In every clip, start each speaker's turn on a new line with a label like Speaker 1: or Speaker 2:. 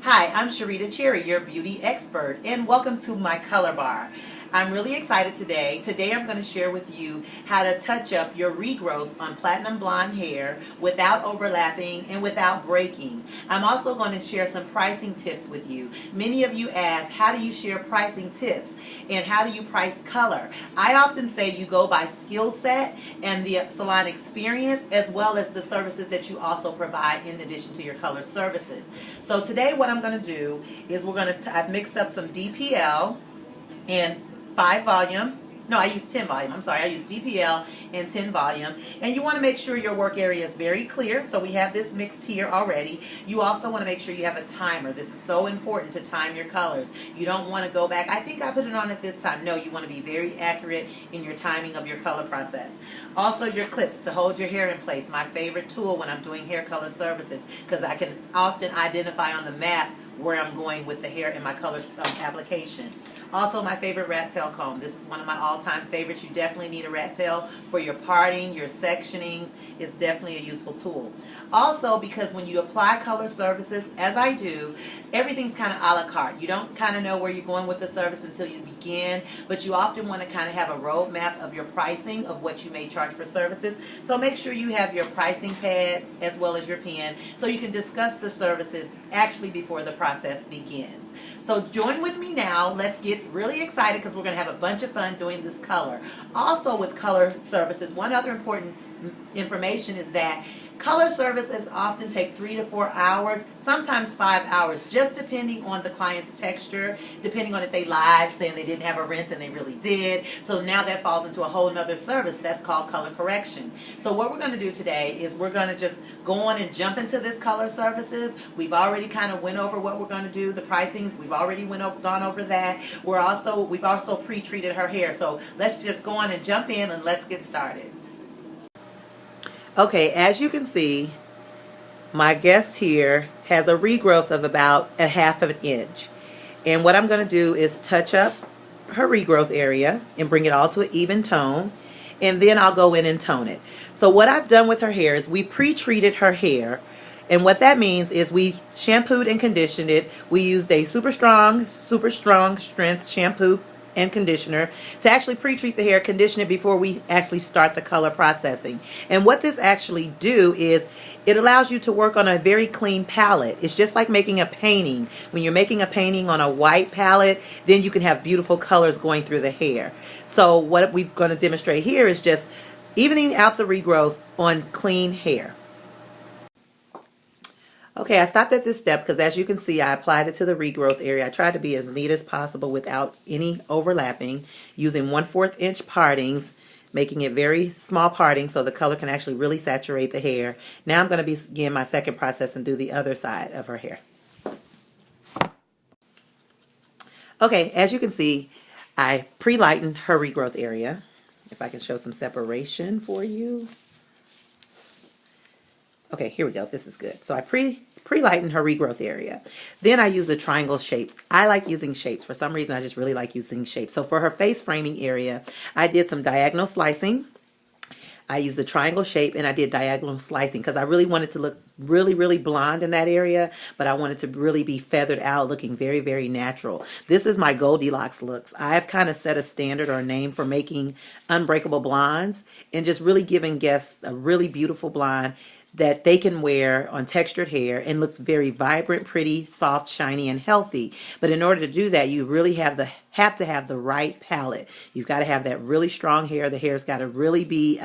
Speaker 1: Hi, I'm Sherita Cherry, your beauty expert, and welcome to my color bar. I'm really excited today. Today I'm going to share with you how to touch up your regrowth on platinum blonde hair without overlapping and without breaking. I'm also going to share some pricing tips with you. Many of you ask, how do you share pricing tips and how do you price color? I often say you go by skill set and the salon experience, as well as the services that you also provide in addition to your color services. So today what I'm going to do is I've mixed up some DPL and 5 volume. No, I use 10 volume. I'm sorry. I use DPL and 10 volume. And you want to make sure your work area is very clear. So we have this mixed here already. You also want to make sure you have a timer. This is so important to time your colors. You don't want to go back. I think I put it on at this time. No, you want to be very accurate in your timing of your color process. Also your clips to hold your hair in place. My favorite tool when I'm doing hair color services, because I can often identify on the map where I'm going with the hair in my color application. Also, my favorite rat tail comb. This is one of my all-time favorites. You definitely need a rat tail for your parting, your sectionings. It's definitely a useful tool. Also, because when you apply color services, as I do, everything's kind of a la carte. You don't kind of know where you're going with the service until you begin, but you often want to kind of have a roadmap of your pricing of what you may charge for services. So make sure you have your pricing pad as well as your pen so you can discuss the services actually before the process begins. So join with me now. Let's get really excited because we're going to have a bunch of fun doing this color. Also with color services, one other important information is that color services often take 3 to 4 hours, sometimes 5 hours, just depending on the client's texture, depending on if they lied saying they didn't have a rinse and they really did. So now that falls into a whole nother service that's called color correction. So what we're going to do today is we're going to just go on and jump into this color services. We've already kind of went over what we're going to do, the pricings. We've already gone over that. We've also pre-treated her hair. So let's just go on and jump in and let's get started. Okay, as you can see, my guest here has a regrowth of about a half of an inch. And what I'm going to do is touch up her regrowth area and bring it all to an even tone. And then I'll go in and tone it. So what I've done with her hair is we pre-treated her hair. And what that means is we shampooed and conditioned it. We used a super strong strength shampoo and conditioner to actually pre-treat the hair, condition it before we actually start the color processing. And what this actually do is it allows you to work on a very clean palette. It's just like making a painting. When you're making a painting on a white palette, then you can have beautiful colors going through the hair. So what we're going to demonstrate here is just evening out the regrowth on clean hair. Okay, I stopped at this step because as you can see, I applied it to the regrowth area. I tried to be as neat as possible without any overlapping, using 1/4 inch partings, making it very small parting so the color can actually really saturate the hair. Now I'm going to begin my second process and do the other side of her hair. Okay, as you can see, I pre-lightened her regrowth area. If I can show some separation for you. Okay, here we go. This is good. So I pre-lightened her regrowth area. Then I use the triangle shapes. I like using shapes. For some reason, I just really like using shapes. So for her face framing area, I did some diagonal slicing. I used the triangle shape and I did diagonal slicing because I really wanted to look really, really blonde in that area, but I wanted to really be feathered out, looking very, very natural. This is my Goldilocks looks. I've kind of set a standard or a name for making unbreakable blondes and just really giving guests a really beautiful blonde that they can wear on textured hair and looks very vibrant, pretty, soft, shiny, and healthy. But in order to do that, you really have to have the right palette. You've got to have that really strong hair. The hair's got to really be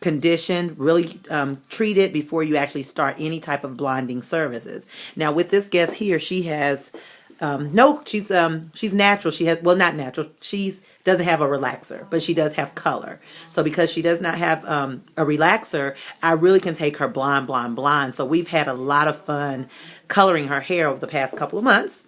Speaker 1: conditioned, really treated before you actually start any type of blonding services. Now with this guest here, she has she's natural. She has, well, not natural. She doesn't have a relaxer, but she does have color. So because she does not have a relaxer, I really can take her blonde. So we've had a lot of fun coloring her hair over the past couple of months.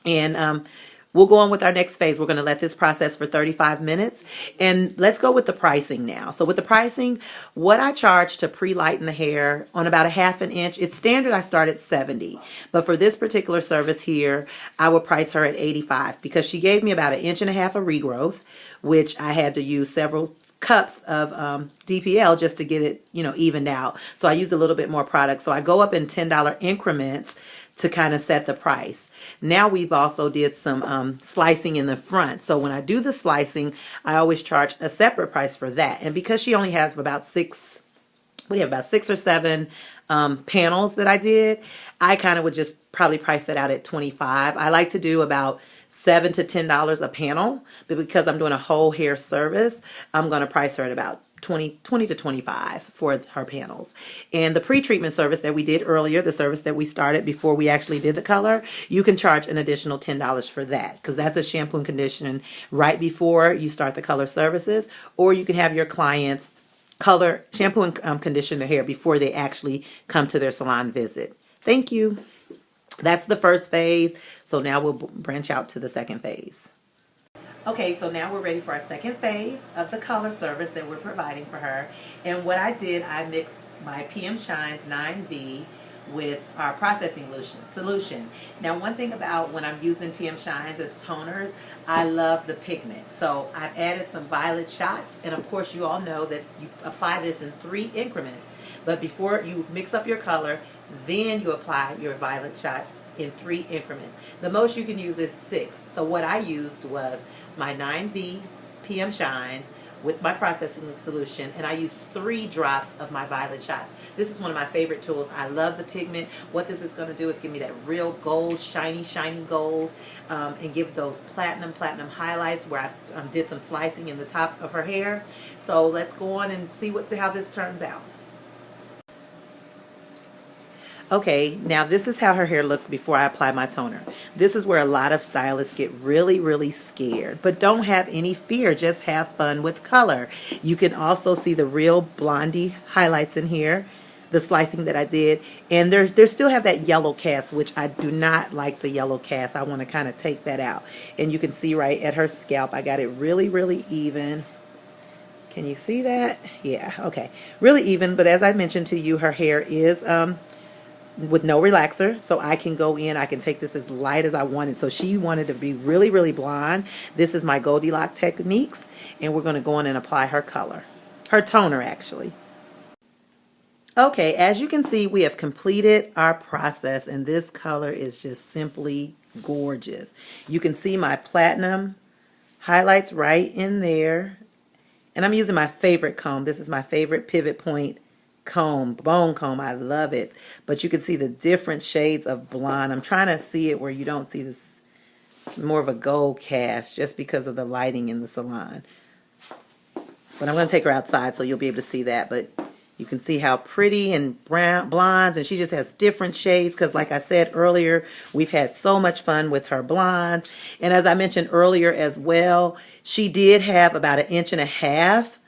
Speaker 1: And we'll go on with our next phase. We're going to let this process for 35 minutes. And let's go with the pricing now. So with the pricing, what I charge to pre-lighten the hair on about a half an inch, it's standard I start at $70. But for this particular service here, I will price her at $85 because she gave me about 1.5 inches of regrowth, which I had to use several cups of DPL just to get it, evened out. So I used a little bit more product. So I go up in $10 increments to kind of set the price. Now we've also did some slicing in the front. So when I do the slicing, I always charge a separate price for that. And because she only has about six or seven panels that I did, I kind of would just probably price that out at $25. I like to do about $7 to $10 a panel, but because I'm doing a whole hair service, I'm going to price her at about 20 to 25 for her panels. And the pre-treatment service that we did earlier, the service that we started before we actually did the color, you can charge an additional $10 for that, because that's a shampoo and conditioning right before you start the color services. Or you can have your clients color, shampoo and condition their hair before they actually come to their salon visit. Thank you. That's the first phase. So now we'll branch out to the second phase. Okay, so now we're ready for our second phase of the color service that we're providing for her. And what I did, I mixed my PM Shines 9V with our processing solution. Now, one thing about when I'm using PM Shines as toners, I love the pigment. So I've added some violet shots, and of course you all know that you apply this in 3 increments. But before you mix up your color, then you apply your violet shots in 3 increments. The most you can use is 6. So what I used was my 9V PM Shines with my processing solution, and I used 3 drops of my violet shots. This is one of my favorite tools. I love the pigment. What this is going to do is give me that real gold, shiny gold, and give those platinum highlights where I did some slicing in the top of her hair. So let's go on and see how this turns out. Okay, now this is how her hair looks before I apply my toner. This is where a lot of stylists get really scared, but don't have any fear, just have fun with color. You can also see the real blondie highlights in here, the slicing that I did, and they still have that yellow cast, which I do not like the yellow cast. I want to kind of take that out. And you can see right at her scalp, I got it really even. Can you see that? Yeah, okay, really even, but as I mentioned to you, her hair is with no relaxer, so I can go in, I can take this as light as I wanted. So she wanted to be really blonde. This is my Goldilocks techniques, and we're going to go in and apply her color, her toner actually. Okay, as you can see, we have completed our process, and this color is just simply gorgeous. You can see my platinum highlights right in there, and I'm using my favorite comb. This is my favorite pivot point comb, bone comb. I love it. But you can see the different shades of blonde. I'm trying to see it where you don't see this more of a gold cast just because of the lighting in the salon. But I'm going to take her outside so you'll be able to see that. But you can see how pretty and brown blondes, and she just has different shades because, like I said earlier, we've had so much fun with her blondes. And as I mentioned earlier as well, she did have about 1.5 inches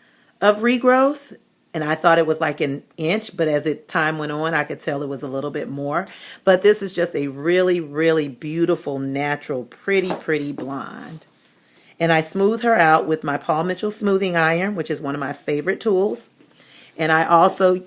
Speaker 1: of regrowth. And I thought it was like 1 inch, but as time went on, I could tell it was a little bit more. But this is just a really beautiful, natural, pretty blonde. And I smooth her out with my Paul Mitchell smoothing iron, which is one of my favorite tools. And I also